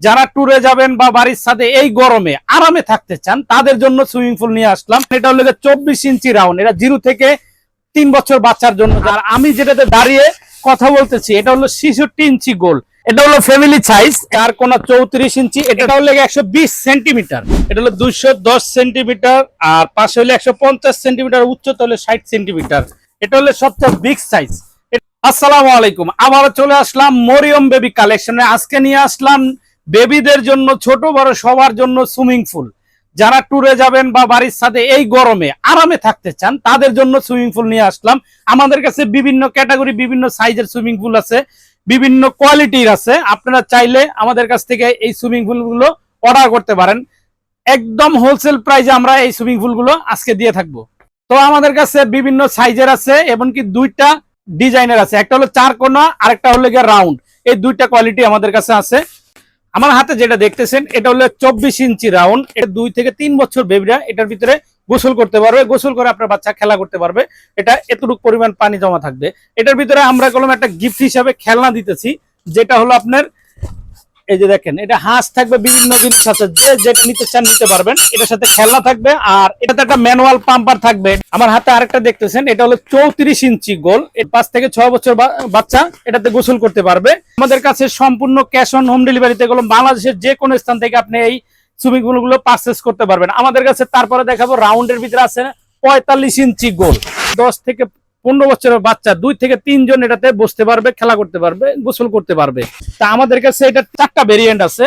যারা ট্যুরে যাবেন বা বাড়ির সাথে এই গরমে আরামে থাকতে চান তাদের জন্য সুইমিং পুল নিয়ে আসলাম। এটা হলো 24 ইঞ্চি রাউন্ড, এটা 0 থেকে 3 বছর বাচ্চার জন্য। আর আমি যেটাতে দাঁড়িয়ে কথা বলতেছি এটা হলো 66 ইঞ্চি গোল। এটা হলো ফ্যামিলি সাইজ, আর কোনা 34 ইঞ্চি। এটা হলো 120 সেন্টিমিটার, এটা হলো 210 সেন্টিমিটার, আর পাশে হলো 150 সেন্টিমিটার, উচ্চতা হলো 60 সেন্টিমিটার। এটা হলো সবচেয়ে বিগ সাইজ। আসসালামু আলাইকুম, আবারও চলে আসলাম মরিয়ম বেবি কালেকশনে। আজকে নিয়ে আসলাম বেবিদের জন্য, ছোট বড় সবার জন্য সুইমিং পুল। যারা ট্যুরে যাবেন বা বাড়ির সাথে এই গরমে আরামে থাকতে চান তাদের জন্য সুইমিং পুল নিয়ে আসলাম। আমাদের কাছে বিভিন্ন ক্যাটাগরি, বিভিন্ন সাইজের সুইমিং পুল আছে, বিভিন্ন কোয়ালিটির আছে। আপনারা চাইলে আমাদের কাছ থেকে এই সুইমিং পুল গুলো অর্ডার করতে পারেন। একদম হোলসেল প্রাইসে আমরা এই সুইমিং পুল গুলো আজকে দিয়ে থাকবো। তো আমাদের কাছে বিভিন্ন সাইজের আছে, এমনকি দুইটা ডিজাইনের আছে। একটা হলো 4 কোনা, আরেকটা হলো রাউন্ড। এই দুইটা কোয়ালিটি আমাদের কাছে আছে। আমার হাতে যেটা দেখতেছেন এটা হলো 24 ইঞ্চি রাউন্ড। এটা 2 থেকে 3 বছর বেবিরা এটার ভিতরে গোসল করতে পারবে। গোসল করে আপনার বাচ্চা খেলা করতে পারবে। এটা এতটুকু পরিমাণ পানি জমা থাকবে। এটার ভিতরে আমরা কলম একটা গিফট হিসাবে খেলনা দিতেছি, যেটা হলো আপনার এই যে দেখেন, এটা হাঁস থাকবে, বিভিন্ন জিনিস আছে, যে যেটা নিতে চান নিতে পারবেন। এটার সাথে খেলনা থাকবে, আর এটাতে একটা ম্যানুয়াল পাম্পার থাকবে। আমার হাতে আরেকটা দেখতেছেন, এটা হলো 34 ইঞ্চি গোল। 5 থেকে 6 বছর বাচ্চা এটাতে গোসল করতে পারবে। আমাদের কাছে সম্পূর্ণ ক্যাশ অন হোম ডেলিভারিতে গেলাম, বাংলাদেশের যে কোনো স্থান থেকে আপনি এই সুইমিং পুল গুলো পারচেস করতে পারবেন আমাদের কাছে। তারপরে দেখাবো রাউন্ডের ভিতরে আছে 45 ইঞ্চি গোল। 10 থেকে 15 বছরের বাচ্চা 2 থেকে 3 জন এটাতে বসতে পারবে, খেলা করতে পারবে, গোসল করতে পারবে। তা আমাদের কাছে এটা 4টা ভেরিয়েন্ট আছে,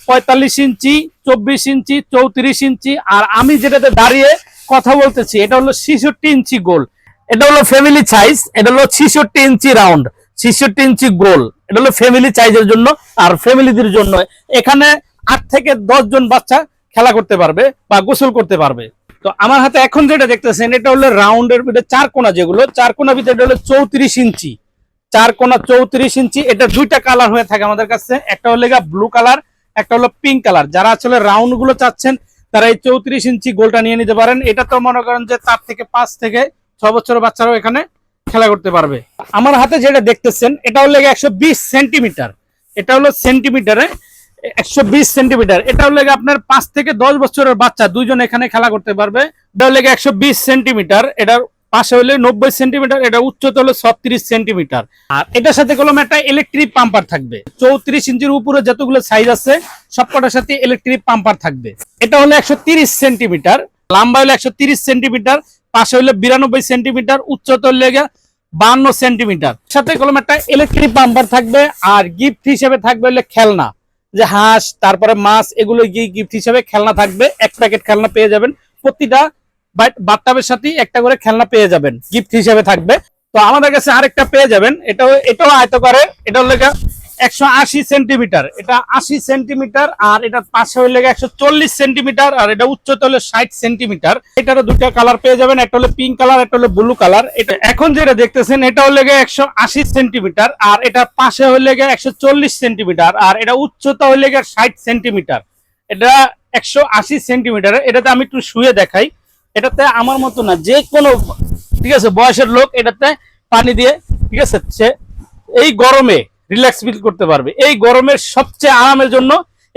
45 ইঞ্চি, 24 ইঞ্চি, 34 ইঞ্চি। আর আমি যেটাতে দাঁড়িয়ে কথা বলতেছি এটা হলো 66 ইঞ্চি গোল। এটা হলো ফ্যামিলি সাইজ, এটা হলো 66 ইঞ্চি রাউন্ড, 66 ইঞ্চি গোল। এটা হলো ফ্যামিলি সাইজের জন্য আর ফ্যামিলিদের জন্য। এখানে 8 থেকে 10 জন বাচ্চা খেলা করতে পারবে বা গোসল করতে পারবে। তো আমার হাতে এখন যেটা দেখতেছেন এটা হলো রাউন্ডের ভিতরে 4 কোনা, যেগুলো 4 কোনা ভিতরে হলো 34 ইঞ্চি, 4 কোনা 34 ইঞ্চি। এটা দুইটা কালার হয়ে থাকে আমাদের কাছে, একটা হলো ব্লু কালার, একটা হলো পিঙ্ক কালার। যারা আসলে রাউন্ড গুলো চাচ্ছেন তারা এই 34 ইঞ্চি গোলটা নিয়ে নিতে পারেন। এটা তো মনে করেন যে 4 থেকে 5 থেকে 6 বছরের বাচ্চারাও এখানে খেলা করতে পারবে। আমার হাতে যেটা দেখতেছেন এটা হলো 120 সেন্টিমিটার, এটা হলো সেন্টিমিটারে 120 সেন্টিমিটার। এটা হলো আপনার 5 থেকে 10 বছরের বাচ্চা দুইজন এখানে খেলা করতে পারবে। এটা হলো 120 সেন্টিমিটার, এটার পাশে হলে 90 সেন্টিমিটার, এটা উচ্চতা হলো 36 সেন্টিমিটার। আর এটার সাথে কলম একটা ইলেকট্রিক পাম্পার থাকবে। 34 ইঞ্চির উপরে যতগুলো সাইজ আছে সবকটার সাথে ইলেকট্রিক পাম্পার থাকবে। এটা হলো 130 সেন্টিমিটার, লম্বা হলো 130 সেন্টিমিটার, পাশে হলো 92 সেন্টিমিটার, উচ্চতা হলে 52 সেন্টিমিটার। সাথে কলম একটা ইলেকট্রিক পাম্পার থাকবে। আর গিফট হিসেবে থাকবে হলে খেলনা, যে হাঁস, তারপরে মাছ, এগুলো গিফট হিসেবে খেলনা থাকবে। 1 প্যাকেট খেলনা পেয়ে যাবেন, প্রতিটা বাথটাবের সাথে একটা করে খেলনা পেয়ে যাবেন, গিফট হিসেবে থাকবে। তো আমাদের কাছে আরেকটা পেয়ে যাবেন, এটাও আয়তকারের। এটা হলো 180 সেন্টিমিটার, এটা 80 সেন্টিমিটার, আর এটার পাশে হলে 140 সেন্টিমিটার, আর এটা উচ্চতা হলো 60 সেন্টিমিটার। এটারও দুটো কালার পেয়ে যাবেন, একটা হলো পিঙ্ক কালার, একটা হলো ব্লু কালার। এটা এখন যেটা দেখতেছেন এটা হলো 180 সেন্টিমিটার, আর এটার পাশে হলে 140 সেন্টিমিটার, আর এটা উচ্চতা হলে 60 সেন্টিমিটার। এটা 180 সেন্টিমিটার। এটাতে আমি একটু শুয়ে দেখাই। এটাতে আমার মতো না, যে কোনো ঠিক আছে বয়সের লোক এটাতে পানি দিয়ে ঠিক আছে সে এই গরমে রিল্যাক্স ফিল করতে পারবে। এই গরমের সবচেয়ে আরামের জন্য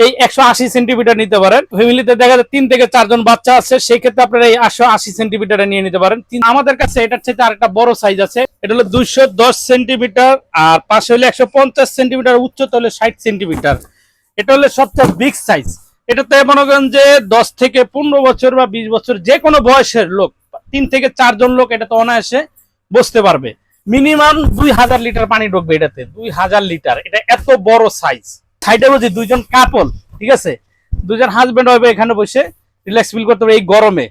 এই 180 সেন্টিমিটার নিতে পারেন। ফ্যামিলিতে দেখা যায় 3 থেকে 4 জন বাচ্চা আছে, সেই ক্ষেত্রে আপনারা এই 180 সেন্টিমিটার নিয়ে নিতে পারেন। আমাদের কাছে এটার চেয়ে আরেকটা বড় সাইজ আছে, এটা হলো 210 সেন্টিমিটার, আর পাশে হলো 150 সেন্টিমিটার, উচ্চতা হলো 60 সেন্টিমিটার। এটা হলো সবচেয়ে বিগ সাইজ। এটাতে মনে করেন যে 10 থেকে 15 বছর বা 20 বছর যে কোনো বয়সের লোক, 3 থেকে 4 জন লোক এটাতে অনায়াসে বসতে পারবে। মিনিমাম 2000 লিটার পানি ঢুকবে এটাতে, 2000 লিটার। এটা এত বড় সাইজ। সাইডে বলছি 2 জন কাপল, ঠিক আছে, 2 জন হাজবেন্ড হবে এখানে বসে রিল্যাক্স ফিল করতে পারবে। এই গরমে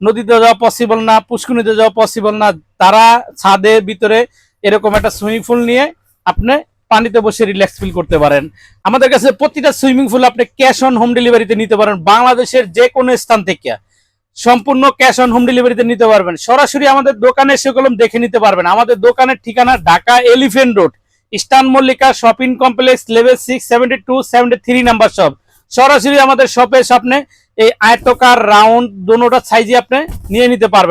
নদীতে যাওয়া পসিবল না, পুষ্কুনিতে যাওয়া পসিবল না, তারা ছাদের ভিতরে এরকম একটা সুইমিং পুল নিয়ে আপনি পানিতে বসে রিল্যাক্স ফিল করতে পারেন। আমাদের কাছে প্রতিটা সুইমিং পুল আপনি ক্যাশ অন হোম ডেলিভারিতে নিতে পারেন। বাংলাদেশের যে কোনো স্থান থেকে সম্পূর্ণ ক্যাশ অন হোম ডেলিভারিতে নিতে পারবেন। সরাসরি আমাদের দোকানে এসে কলম দেখে নিতে পারবেন। আমাদের দোকানের ঠিকানা Dhaka elephant road, eastern Mallika shopping complex, level 6, 72, 73 number shop. সরাসরি আমাদের শপে সামনে এই আয়তকার রাউন্ড দোনোটা সাইজে আপনি নিয়ে নিতে পারবেন।